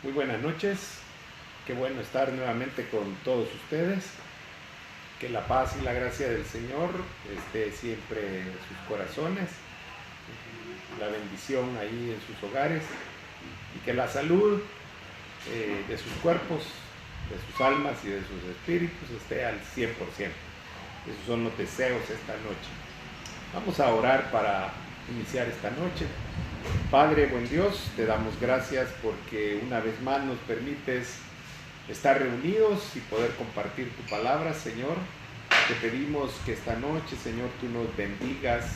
Muy buenas noches, qué bueno estar nuevamente con todos ustedes. Que la paz y la gracia del Señor esté siempre en sus corazones, la bendición ahí en sus hogares y que la salud de sus cuerpos, de sus almas y de sus espíritus esté al 100%. Esos son los deseos esta noche. Vamos a orar para iniciar esta noche. Padre, buen Dios, te damos gracias porque una vez más nos permites estar reunidos y poder compartir tu palabra, Señor. Te pedimos que esta noche, Señor, tú nos bendigas,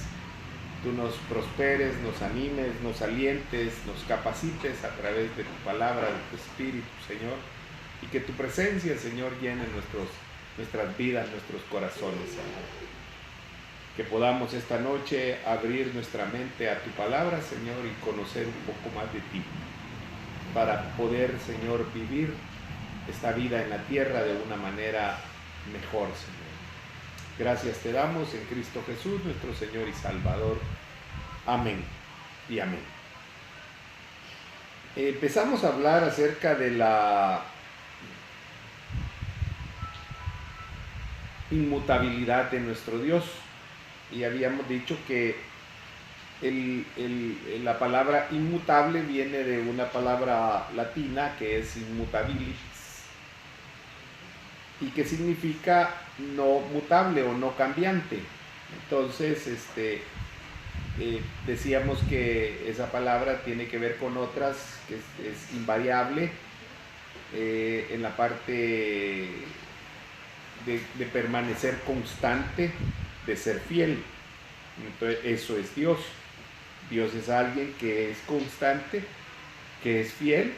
tú nos prosperes, nos animes, nos alientes, nos capacites a través de tu palabra, de tu espíritu, Señor, y que tu presencia, Señor, llene nuestras vidas, nuestros corazones, Señor. Que podamos esta noche abrir nuestra mente a tu palabra, Señor, y conocer un poco más de ti, para poder, Señor, vivir esta vida en la tierra de una manera mejor, Señor. Gracias te damos en Cristo Jesús, nuestro Señor y Salvador. Amén y amén. Empezamos a hablar acerca de la inmutabilidad de nuestro Dios. Y habíamos dicho que la palabra inmutable viene de una palabra latina que es immutabilis y que significa no mutable o no cambiante. Entonces, decíamos que esa palabra tiene que ver con otras, que es invariable en la parte de permanecer constante, de ser fiel. Entonces eso es Dios. Dios es alguien que es constante, que es fiel.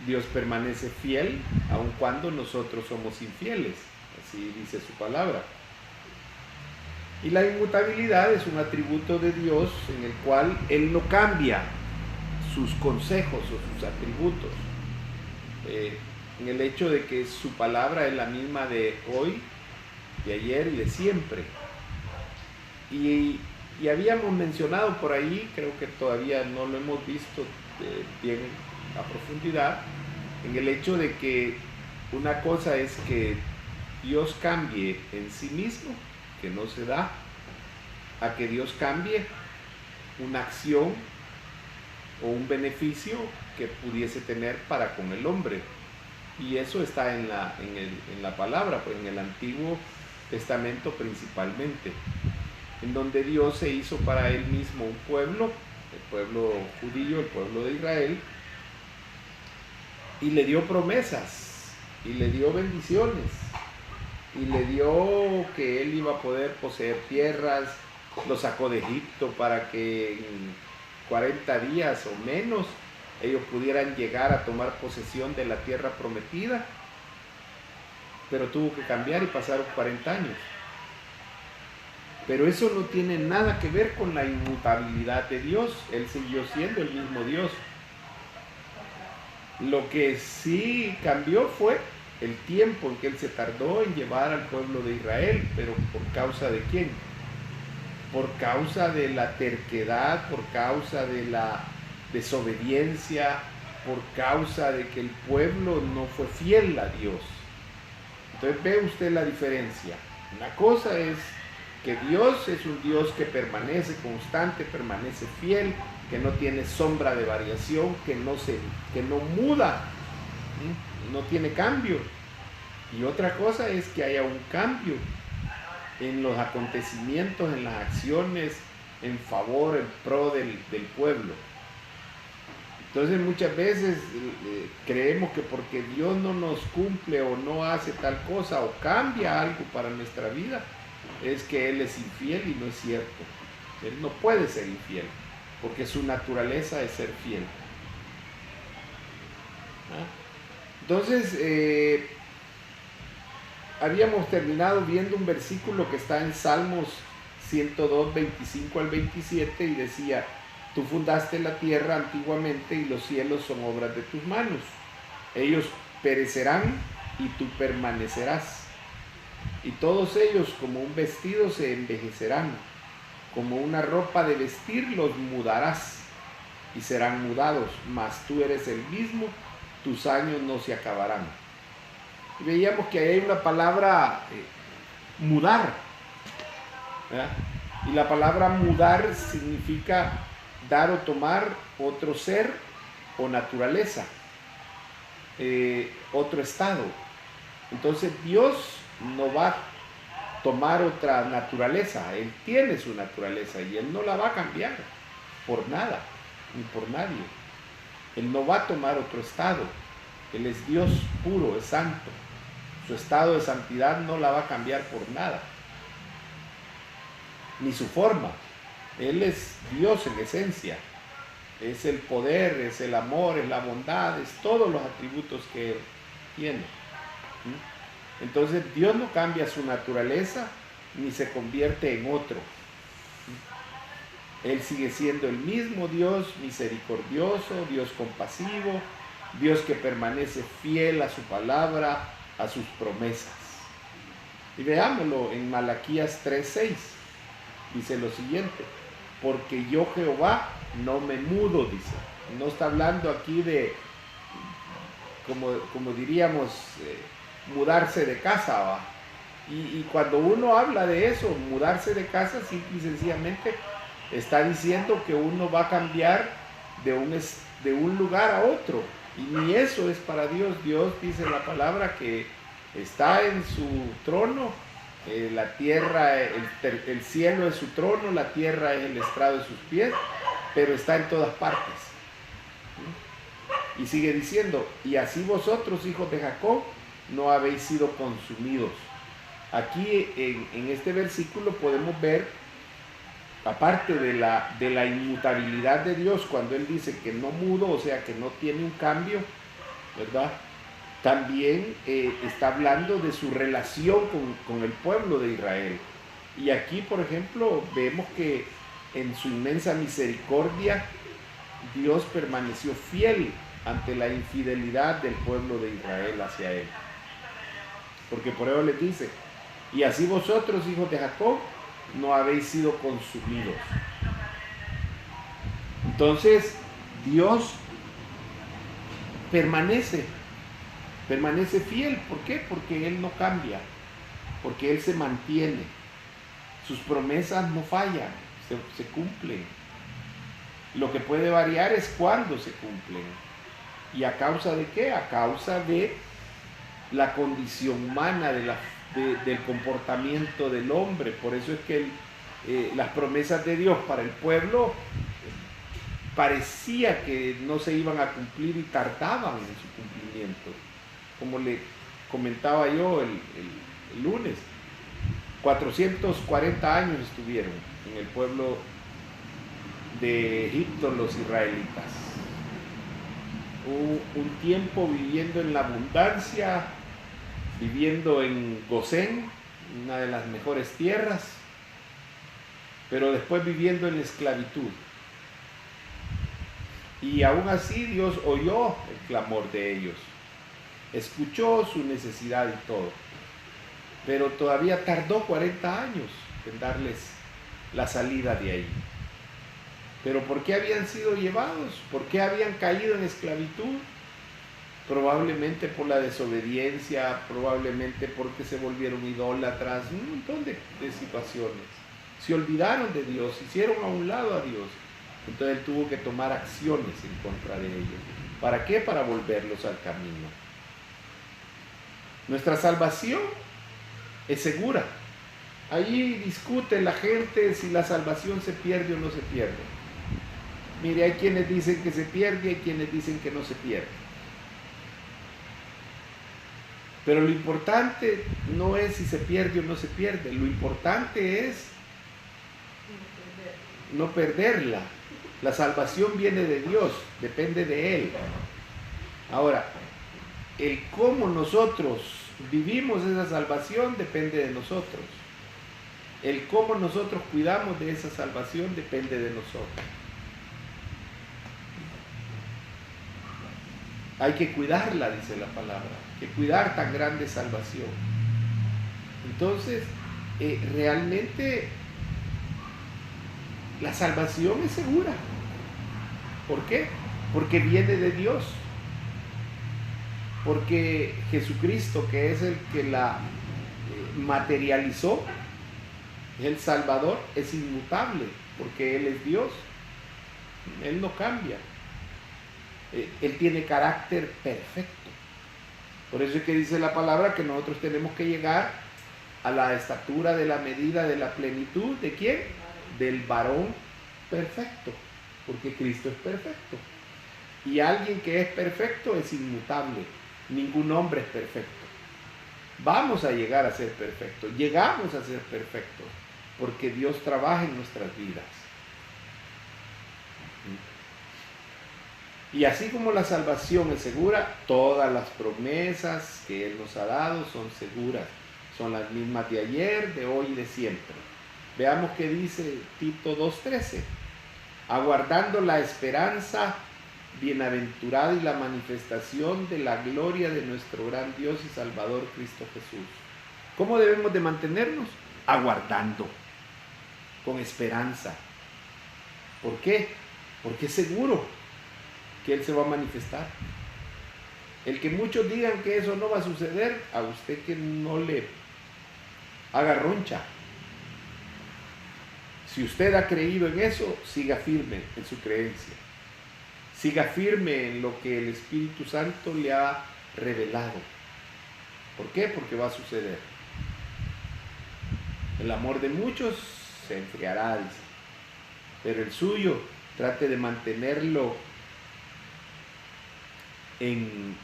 Dios permanece fiel aun cuando nosotros somos infieles, así dice su palabra. Y la inmutabilidad es un atributo de Dios en el cual Él no cambia sus consejos o sus atributos, en el hecho de que su palabra es la misma de hoy, de ayer y de siempre. Y habíamos mencionado por ahí, creo que todavía no lo hemos visto bien a profundidad, en el hecho de que una cosa es que Dios cambie en sí mismo, que no se da, a que Dios cambie una acción o un beneficio que pudiese tener para con el hombre. Y eso está en la palabra, pues en el Antiguo Testamento principalmente, en donde Dios se hizo para Él mismo un pueblo, el pueblo judío, el pueblo de Israel, y le dio promesas, y le dio bendiciones, y le dio que Él iba a poder poseer tierras, lo sacó de Egipto para que en 40 días o menos ellos pudieran llegar a tomar posesión de la tierra prometida, pero tuvo que cambiar y pasaron 40 años. Pero eso no tiene nada que ver con la inmutabilidad de Dios. Él siguió siendo el mismo Dios. Lo que sí cambió fue el tiempo en que Él se tardó en llevar al pueblo de Israel. ¿Pero por causa de quién? Por causa de la terquedad, por causa de la desobediencia, por causa de que el pueblo no fue fiel a Dios. Entonces ve usted la diferencia. Una cosa es que Dios es un Dios que permanece constante, permanece fiel, que no tiene sombra de variación, que no muda, no tiene cambio. Y otra cosa es que haya un cambio en los acontecimientos, en las acciones, en favor, en pro del pueblo. Entonces muchas veces creemos que porque Dios no nos cumple o no hace tal cosa o cambia algo para nuestra vida, es que Él es infiel, y no es cierto. Él no puede ser infiel, porque su naturaleza es ser fiel. Entonces, habíamos terminado viendo un versículo que está en Salmos 102, 25 al 27, y decía: tú fundaste la tierra antiguamente y los cielos son obras de tus manos. Ellos perecerán y tú permanecerás. Y todos ellos como un vestido se envejecerán, como una ropa de vestir los mudarás y serán mudados, mas tú eres el mismo tus años no se acabarán. Y veíamos que hay una palabra mudar, ¿verdad? Y la palabra mudar significa dar o tomar otro ser o naturaleza, otro estado. Entonces Dios no va a tomar otra naturaleza, Él tiene su naturaleza y Él no la va a cambiar por nada, ni por nadie. Él no va a tomar otro estado, Él es Dios puro, es santo. Su estado de santidad no la va a cambiar por nada, ni su forma. Él es Dios en esencia, es el poder, es el amor, es la bondad, es todos los atributos que Él tiene. Entonces Dios no cambia su naturaleza ni se convierte en otro. Él sigue siendo el mismo Dios misericordioso, Dios compasivo, Dios que permanece fiel a su palabra, a sus promesas. Y veámoslo en Malaquías 3:6. Dice lo siguiente: porque yo Jehová no me mudo, dice. No está hablando aquí de, como diríamos, mudarse de casa, ¿va? Y cuando uno habla de eso, mudarse de casa, simple y sencillamente está diciendo que uno va a cambiar de un lugar a otro. Y ni eso es para Dios. Dios dice en la palabra que está en su trono, la tierra, el cielo es su trono, la tierra es el estrado de sus pies, pero está en todas partes. Y sigue diciendo: y así vosotros, hijos de Jacob, no habéis sido consumidos. Aquí en este versículo podemos ver, aparte de la inmutabilidad de Dios, cuando Él dice que no mudo, o sea que no tiene un cambio, ¿verdad? También está hablando de su relación con el pueblo de Israel. Y aquí, por ejemplo, vemos que en su inmensa misericordia, Dios permaneció fiel ante la infidelidad del pueblo de Israel hacia Él. Porque por eso les dice: y así vosotros, hijos de Jacob, no habéis sido consumidos. Entonces, Dios permanece fiel. ¿Por qué? Porque Él no cambia, porque Él se mantiene. Sus promesas no fallan, se cumplen. Lo que puede variar es cuándo se cumplen. ¿Y a causa de qué? A causa de la condición humana, del comportamiento del hombre. Por eso es que las promesas de Dios para el pueblo parecía que no se iban a cumplir y tardaban en su cumplimiento. Como le comentaba yo el lunes, 440 años estuvieron en el pueblo de Egipto los israelitas. Un tiempo viviendo en la abundancia, viviendo en Gosén, una de las mejores tierras, pero después viviendo en la esclavitud. Y aún así Dios oyó el clamor de ellos, escuchó su necesidad y todo, pero todavía tardó 40 años en darles la salida de ahí. ¿Pero por qué habían sido llevados? ¿Por qué habían caído en esclavitud? Probablemente por la desobediencia, probablemente porque se volvieron idólatras, un montón de situaciones. Se olvidaron de Dios, hicieron a un lado a Dios. Entonces Él tuvo que tomar acciones en contra de ellos. ¿Para qué? Para volverlos al camino. Nuestra salvación es segura. Ahí discute la gente si la salvación se pierde o no se pierde. Mire, hay quienes dicen que se pierde, hay quienes dicen que no se pierde. Pero lo importante no es si se pierde o no se pierde. Lo importante es no perderla. La salvación viene de Dios, depende de Él. Ahora, el cómo nosotros vivimos esa salvación depende de nosotros. El cómo nosotros cuidamos de esa salvación depende de nosotros. Hay que cuidarla, dice la palabra, hay que cuidar tan grande salvación. Entonces, realmente la salvación es segura. ¿Por qué? Porque viene de Dios. porque Jesucristo, que es el que la materializó, el Salvador, es inmutable, porque Él es Dios. Él no cambia. Él tiene carácter perfecto. Por eso es que dice la palabra que nosotros tenemos que llegar a la estatura de la medida de la plenitud. ¿De quién? Del varón perfecto, porque Cristo es perfecto. Y alguien que es perfecto es inmutable. Ningún hombre es perfecto. Vamos a llegar a ser perfectos, llegamos a ser perfectos, porque Dios trabaja en nuestras vidas. Y así como la salvación es segura, todas las promesas que Él nos ha dado son seguras. Son las mismas de ayer, de hoy y de siempre. Veamos qué dice Tito 2:13. Aguardando la esperanza bienaventurada y la manifestación de la gloria de nuestro gran Dios y Salvador Cristo Jesús. ¿Cómo debemos de mantenernos? Aguardando, con esperanza. ¿Por qué? Porque es seguro que Él se va a manifestar. El que muchos digan que eso no va a suceder, a usted que no le haga roncha. Si usted ha creído en eso, siga firme en su creencia. Siga firme en lo que el Espíritu Santo le ha revelado. ¿Por qué? Porque va a suceder. El amor de muchos se enfriará, dice, pero el suyo trate de mantenerlo en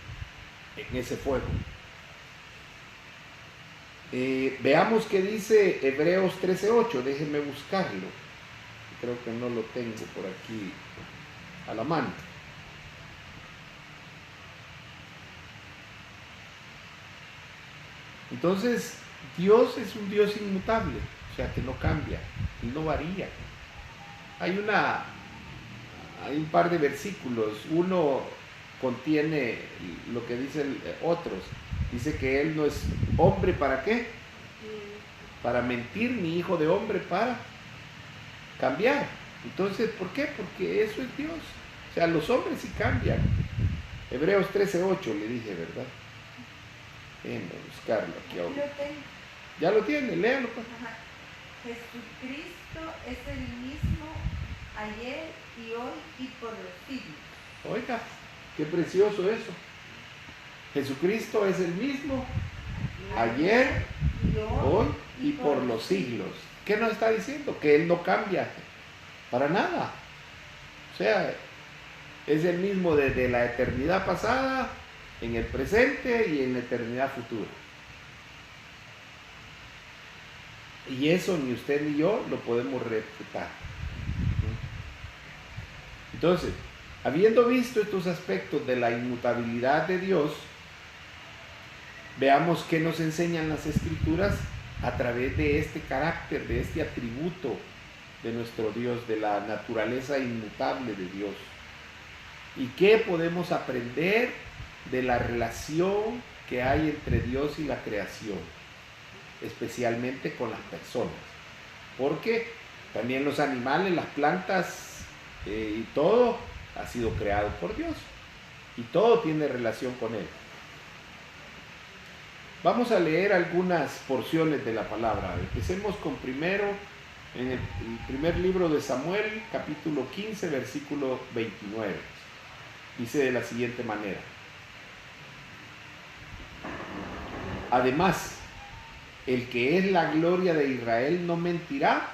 ese fuego. Veamos qué dice Hebreos 13:8. Déjenme buscarlo. Creo que no lo tengo por aquí a la mano. Entonces, Dios es un Dios inmutable, o sea que no cambia, Él no varía. Hay un par de versículos, uno contiene lo que dicen otros. Dice que Él no es hombre para qué, para mentir, ni hijo de hombre para cambiar. Entonces, ¿por qué? Porque eso es Dios. O sea, los hombres sí cambian. Hebreos 13:8 le dije, ¿verdad? Déjenme buscarlo aquí ahora. Ya lo tiene, léalo pues. Ajá. Jesucristo es el mismo ayer y hoy y por los siglos. Oiga, qué precioso eso. Jesucristo es el mismo ayer, hoy y por los siglos. ¿Qué nos está diciendo? Que Él no cambia para nada. O sea, es el mismo desde la eternidad pasada, en el presente y en la eternidad futura. Y eso ni usted ni yo lo podemos refutar. Entonces, habiendo visto estos aspectos de la inmutabilidad de Dios, veamos qué nos enseñan las Escrituras a través de este carácter, de este atributo de nuestro Dios, de la naturaleza inmutable de Dios. ¿Y qué podemos aprender de la relación que hay entre Dios y la creación? Especialmente con las personas. Porque también los animales, las plantas y todo ha sido creado por Dios. Y todo tiene relación con Él. Vamos a leer algunas porciones de la palabra. Empecemos con primero, en el primer libro de Samuel, capítulo 15, versículo 29. Dice de la siguiente manera. Además, el que es la gloria de Israel no mentirá,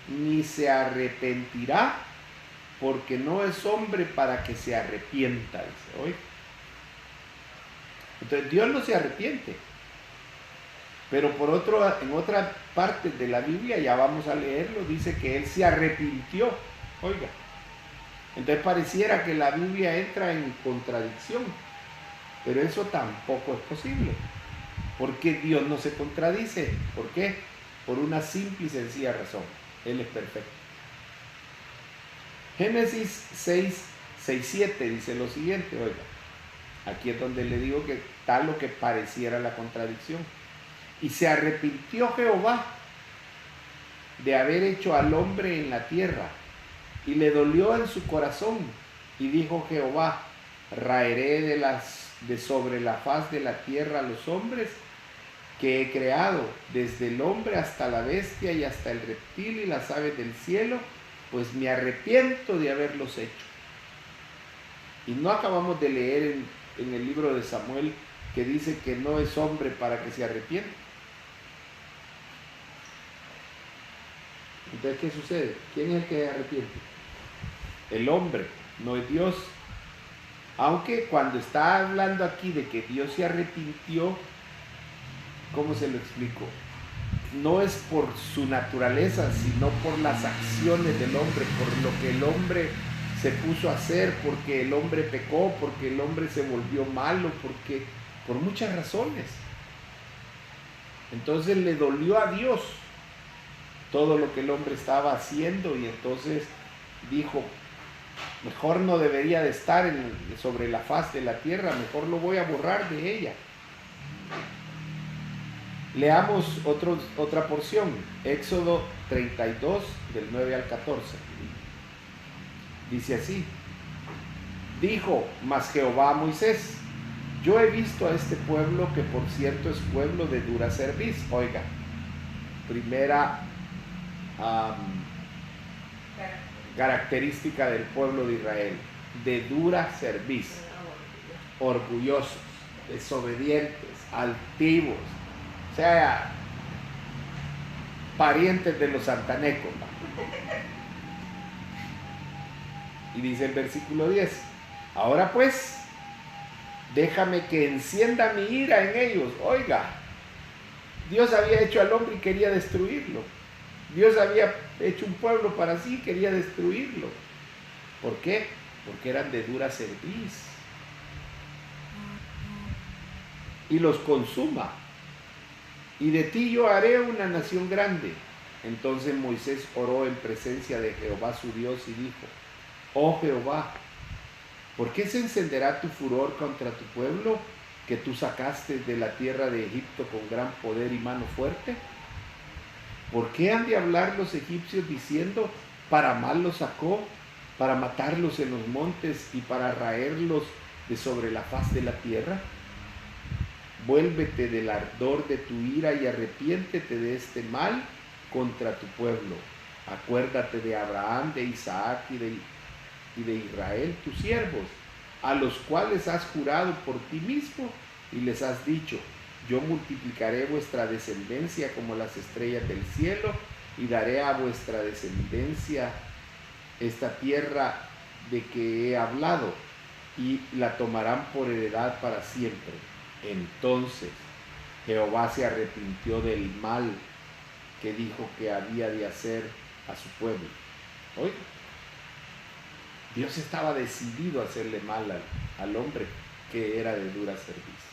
ni se arrepentirá, porque no es hombre para que se arrepienta. Dice, ¿oye? Entonces Dios no se arrepiente. Pero en otra parte de la Biblia, ya vamos a leerlo, dice que Él se arrepintió. Oiga. Entonces pareciera que la Biblia entra en contradicción. Pero eso tampoco es posible. Porque Dios no se contradice. ¿Por qué? Por una simple y sencilla razón. Él es perfecto. Génesis 6:7 dice lo siguiente, oiga. Aquí es donde le digo que tal lo que pareciera la contradicción. Y se arrepintió Jehová de haber hecho al hombre en la tierra, y le dolió en su corazón, y dijo Jehová, raeré de las de sobre la faz de la tierra a los hombres que he creado, desde el hombre hasta la bestia y hasta el reptil y las aves del cielo, pues me arrepiento de haberlos hecho. Y no acabamos de leer en el libro de Samuel que dice que no es hombre para que se arrepienta. Entonces, ¿qué sucede? ¿Quién es el que se arrepiente? El hombre, no es Dios. Aunque cuando está hablando aquí de que Dios se arrepintió, ¿cómo se lo explico? No es por su naturaleza, sino por las acciones del hombre, por lo que el hombre se puso a hacer, porque el hombre pecó, porque el hombre se volvió malo, por muchas razones. Entonces le dolió a Dios todo lo que el hombre estaba haciendo y entonces dijo, mejor no debería de estar sobre la faz de la tierra, mejor lo voy a borrar de ella. Leamos otra porción, Éxodo 32, del 9 al 14. Dice así, dijo mas Jehová a Moisés, yo he visto a este pueblo que por cierto es pueblo de dura cerviz. Oiga, primera característica del pueblo de Israel, de dura cerviz, orgullosos, desobedientes, altivos, o sea, parientes de los santanecos. Y dice el versículo 10, ahora pues, déjame que encienda mi ira en ellos. Oiga, Dios había hecho al hombre y quería destruirlo. Dios había hecho un pueblo para sí y quería destruirlo. ¿Por qué? Porque eran de dura cerviz. Y los consuma. Y de ti yo haré una nación grande. Entonces Moisés oró en presencia de Jehová su Dios y dijo, oh Jehová, ¿por qué se encenderá tu furor contra tu pueblo que tú sacaste de la tierra de Egipto con gran poder y mano fuerte? ¿Por qué han de hablar los egipcios diciendo, para mal los sacó, para matarlos en los montes y para raerlos de sobre la faz de la tierra? Vuélvete del ardor de tu ira y arrepiéntete de este mal contra tu pueblo. Acuérdate de Abraham, de Isaac y de Israel, tus siervos, a los cuales has jurado por ti mismo y les has dicho, yo multiplicaré vuestra descendencia como las estrellas del cielo y daré a vuestra descendencia esta tierra de que he hablado y la tomarán por heredad para siempre. Entonces Jehová se arrepintió del mal que dijo que había de hacer a su pueblo. Oiga, Dios estaba decidido a hacerle mal al hombre que era de dura cerviz.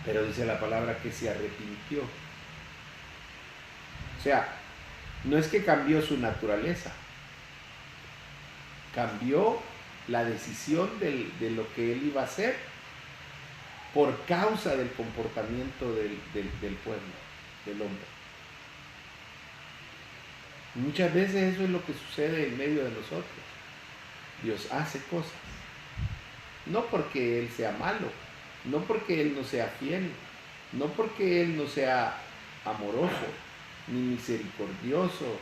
Pero dice la palabra que se arrepintió. O sea, no es que cambió su naturaleza, cambió la decisión de lo que él iba a hacer por causa del comportamiento del pueblo, del hombre. Muchas veces eso es lo que sucede en medio de nosotros. Dios hace cosas, no porque Él sea malo, no porque Él no sea fiel, no porque Él no sea amoroso, ni misericordioso,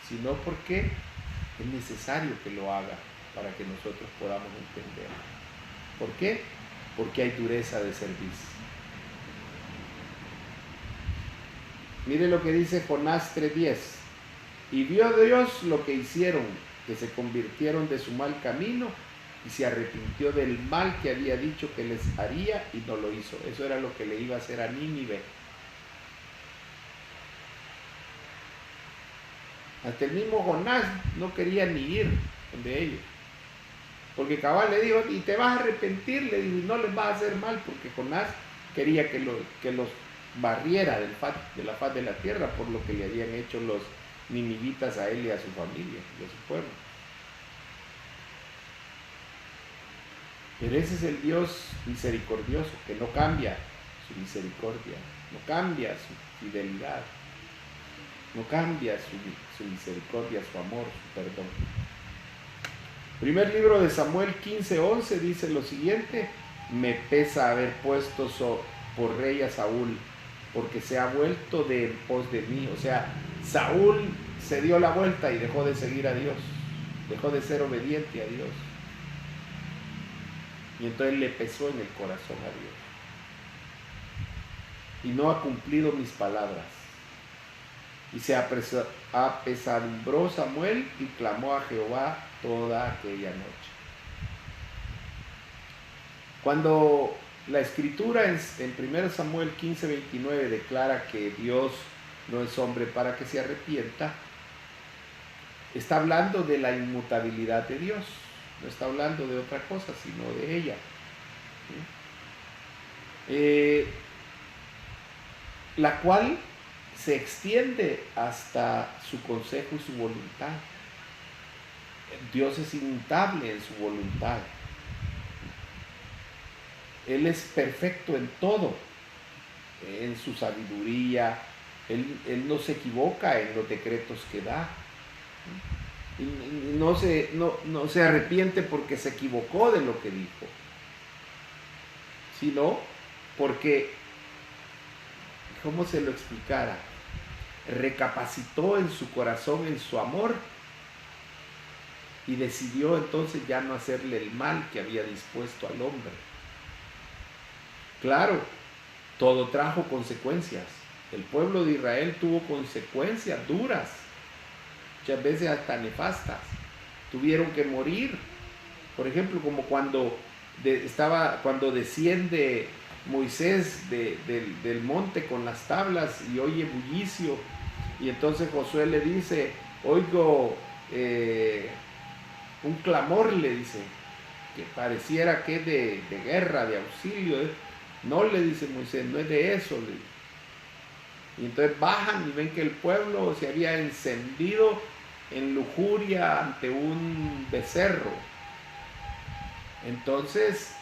sino porque es necesario que lo haga para que nosotros podamos entender. ¿Por qué? Porque hay dureza de cerviz. Mire lo que dice Jonás 3:10. Y vio Dios lo que hicieron, que se convirtieron de su mal camino y se arrepintió del mal que había dicho que les haría y no lo hizo. Eso era lo que le iba a hacer a Nínive. Hasta el mismo Jonás no quería ni ir donde ellos. Porque cabal le dijo, y te vas a arrepentir, le dijo, y no les vas a hacer mal, porque Jonás quería que los barriera de la faz de la tierra por lo que le habían hecho los ninivitas a él y a su familia y a su pueblo. Pero ese es el Dios misericordioso, que no cambia su misericordia, no cambia su fidelidad, no cambia su misericordia, su amor, su perdón. Primer libro de Samuel 15:11 dice lo siguiente: me pesa haber puesto por rey a Saúl, porque se ha vuelto de en pos de mí. O sea, Saúl se dio la vuelta y dejó de seguir a Dios, dejó de ser obediente a Dios. Y entonces le pesó en el corazón a Dios. Y no ha cumplido mis palabras. Y se apesadumbró Samuel y clamó a Jehová toda aquella noche. Cuando la escritura en 1 Samuel 15:29 declara que Dios no es hombre para que se arrepienta, está hablando de la inmutabilidad de Dios, no está hablando de otra cosa, sino de ella. La cual se extiende hasta su consejo y su voluntad. Dios es inmutable en su voluntad. Él es perfecto en todo, en su sabiduría. Él no se equivoca en los decretos que da. No se arrepiente porque se equivocó de lo que dijo, sino porque, ¿cómo se lo explicara? Recapacitó en su corazón, en su amor, y decidió entonces ya no hacerle el mal que había dispuesto al hombre. Claro, todo trajo consecuencias. El pueblo de Israel tuvo consecuencias duras, muchas veces hasta nefastas. Tuvieron que morir. Por ejemplo, como cuando desciende Moisés del monte con las tablas y oye bullicio, y entonces Josué le dice: oigo un clamor, le dice, que pareciera que es de guerra, de auxilio. No, le dice Moisés, no es de eso. Y entonces bajan y ven que el pueblo se había encendido en lujuria ante un becerro. Entonces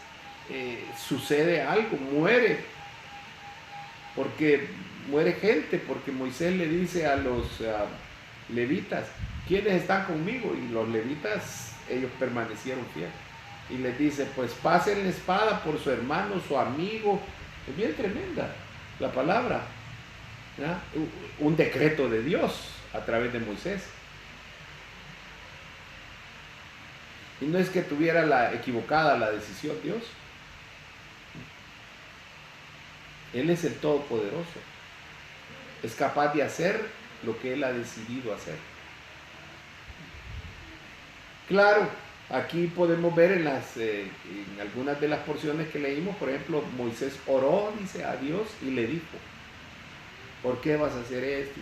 sucede algo, muere gente, porque Moisés le dice a los levitas: ¿quiénes están conmigo? Y los levitas, ellos permanecieron fieles. Y les dice: pues pasen la espada por su hermano, su amigo. Es bien tremenda la palabra, ¿verdad? Un decreto de Dios a través de Moisés. Y no es que tuviera equivocada la decisión Dios. Él es el Todopoderoso. Es capaz de hacer lo que Él ha decidido hacer. Claro, aquí podemos ver en algunas de las porciones que leímos, por ejemplo, Moisés oró, dice, a Dios y le dijo: ¿por qué vas a hacer esto?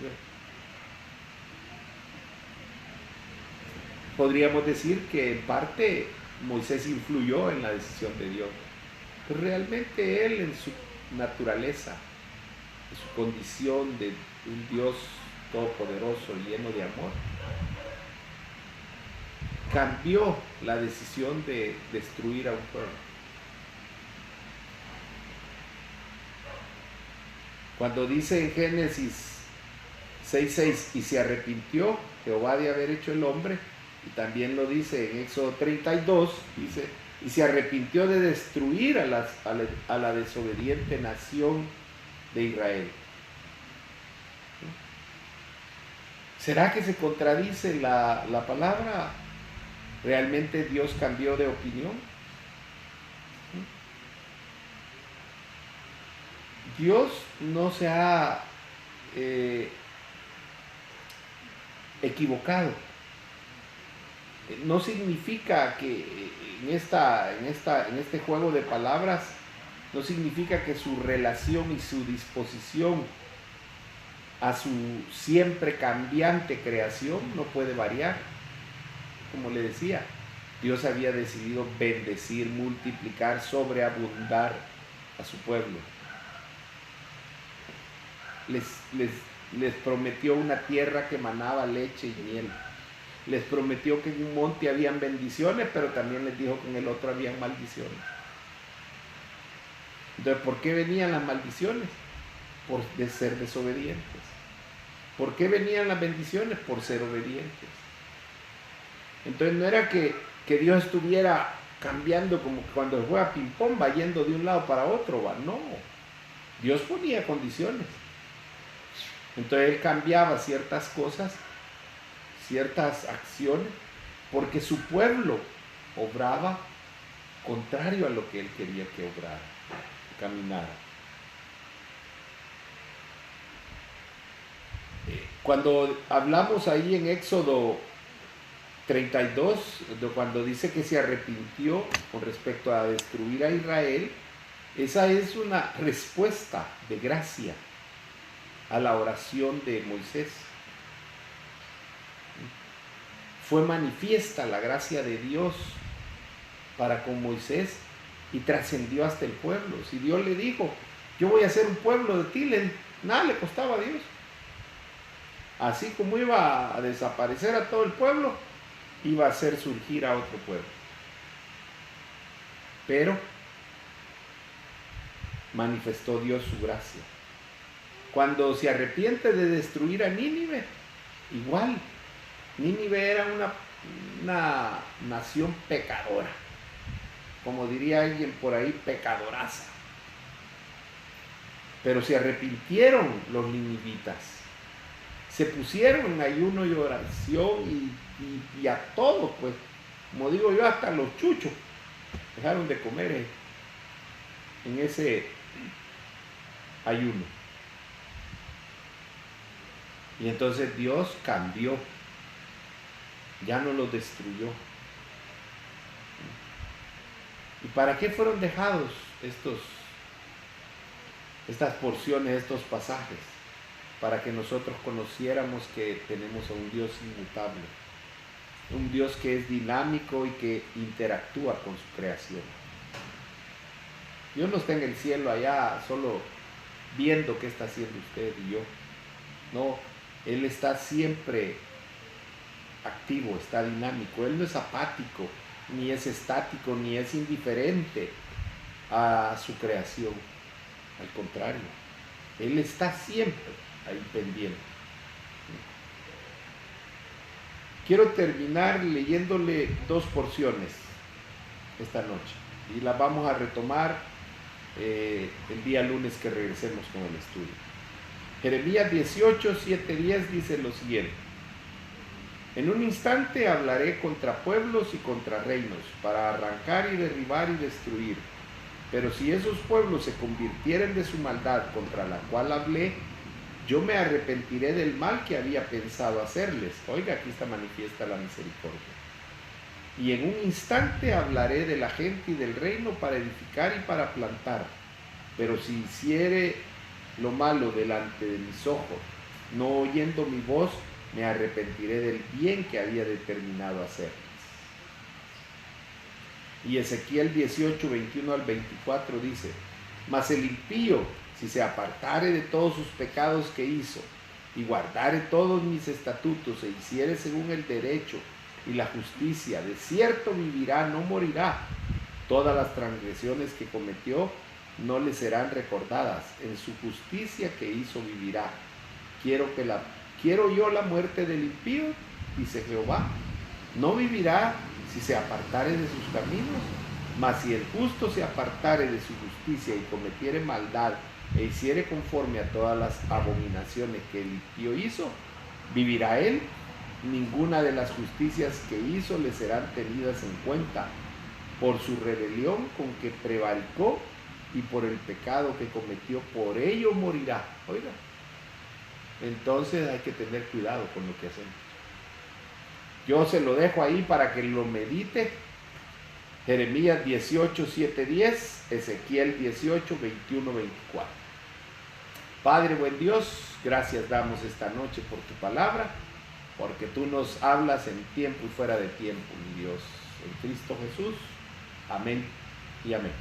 Podríamos decir que en parte Moisés influyó en la decisión de Dios, pero realmente él, en su naturaleza, en su condición de un Dios todopoderoso, lleno de amor, cambió la decisión de destruir a un pueblo. Cuando dice en Génesis 6:6: y se arrepintió Jehová de haber hecho el hombre, y también lo dice en Éxodo 32, dice: y se arrepintió de destruir a la desobediente nación de Israel. ¿Será que se contradice la palabra? ¿Realmente Dios cambió de opinión? Dios no se ha equivocado. No significa que en este juego de palabras, no significa que su relación y su disposición a su siempre cambiante creación no puede variar. Como le decía, Dios había decidido bendecir, multiplicar, sobreabundar a su pueblo. Les prometió una tierra que manaba leche y miel. Les prometió que en un monte habían bendiciones, pero también les dijo que en el otro habían maldiciones. Entonces, ¿por qué venían las maldiciones? Por ser desobedientes. ¿Por qué venían las bendiciones? Por ser obedientes. Entonces no era que que Dios estuviera cambiando como cuando juega ping-pong, va yendo de un lado para otro, va. No, Dios ponía condiciones. Entonces Él cambiaba ciertas cosas, ciertas acciones, porque su pueblo obraba contrario a lo que Él quería que obrara, caminara. Cuando hablamos ahí en Éxodo 32, cuando dice que se arrepintió con respecto a destruir a Israel, esa es una respuesta de gracia a la oración de Moisés. Fue manifiesta la gracia de Dios para con Moisés y trascendió hasta el pueblo. Si Dios le dijo, yo voy a hacer un pueblo de ti, nada le costaba a Dios. Así como iba a desaparecer a todo el pueblo, iba a hacer surgir a otro pueblo. Pero manifestó Dios su gracia. Cuando se arrepiente de destruir a Nínive, igual, Nínive era una nación pecadora, como diría alguien por ahí, pecadoraza. Pero se arrepintieron los ninivitas, se pusieron en ayuno y oración y a todo, pues, como digo yo, hasta los chuchos dejaron de comer en ese ayuno. Y entonces Dios cambió, ya no los destruyó. ¿Y para qué fueron dejados estas porciones, estos pasajes? Para que nosotros conociéramos que tenemos a un Dios inmutable, un Dios que es dinámico y que interactúa con su creación. Dios no está en el cielo allá solo viendo qué está haciendo usted y yo. No, Él está siempre activo, está dinámico. Él no es apático, ni es estático, ni es indiferente a su creación. Al contrario, Él está siempre ahí pendiente. Quiero terminar leyéndole 2 porciones esta noche y las vamos a retomar el día lunes que regresemos con el estudio. Jeremías 18, 7, 10 dice lo siguiente: en un instante hablaré contra pueblos y contra reinos, para arrancar y derribar y destruir. Pero si esos pueblos se convirtieren de su maldad contra la cual hablé, yo me arrepentiré del mal que había pensado hacerles. Oiga, aquí está manifiesta la misericordia. Y en un instante hablaré de la gente y del reino para edificar y para plantar. Pero si hiciere lo malo delante de mis ojos, no oyendo mi voz, me arrepentiré del bien que había determinado hacerles. Y Ezequiel 18, 21 al 24 dice: mas el impío, si se apartare de todos sus pecados que hizo, y guardare todos mis estatutos, e hiciere según el derecho y la justicia, de cierto vivirá, no morirá. Todas las transgresiones que cometió no le serán recordadas. En su justicia que hizo vivirá. Quiero yo la muerte del impío, dice Jehová. No vivirá si se apartare de sus caminos, mas si el justo se apartare de su justicia y cometiere maldad e hiciere conforme a todas las abominaciones que el impío hizo, vivirá él. Ninguna de las justicias que hizo le serán tenidas en cuenta. Por su rebelión con que prevaricó y por el pecado que cometió, por ello morirá. Oiga, entonces hay que tener cuidado con lo que hacemos. Yo se lo dejo ahí para que lo medite. Jeremías 18, 7, 10, Ezequiel 18, 21, 24. Padre, buen Dios, gracias damos esta noche por tu palabra, porque tú nos hablas en tiempo y fuera de tiempo, mi Dios. En Cristo Jesús. Amén y amén.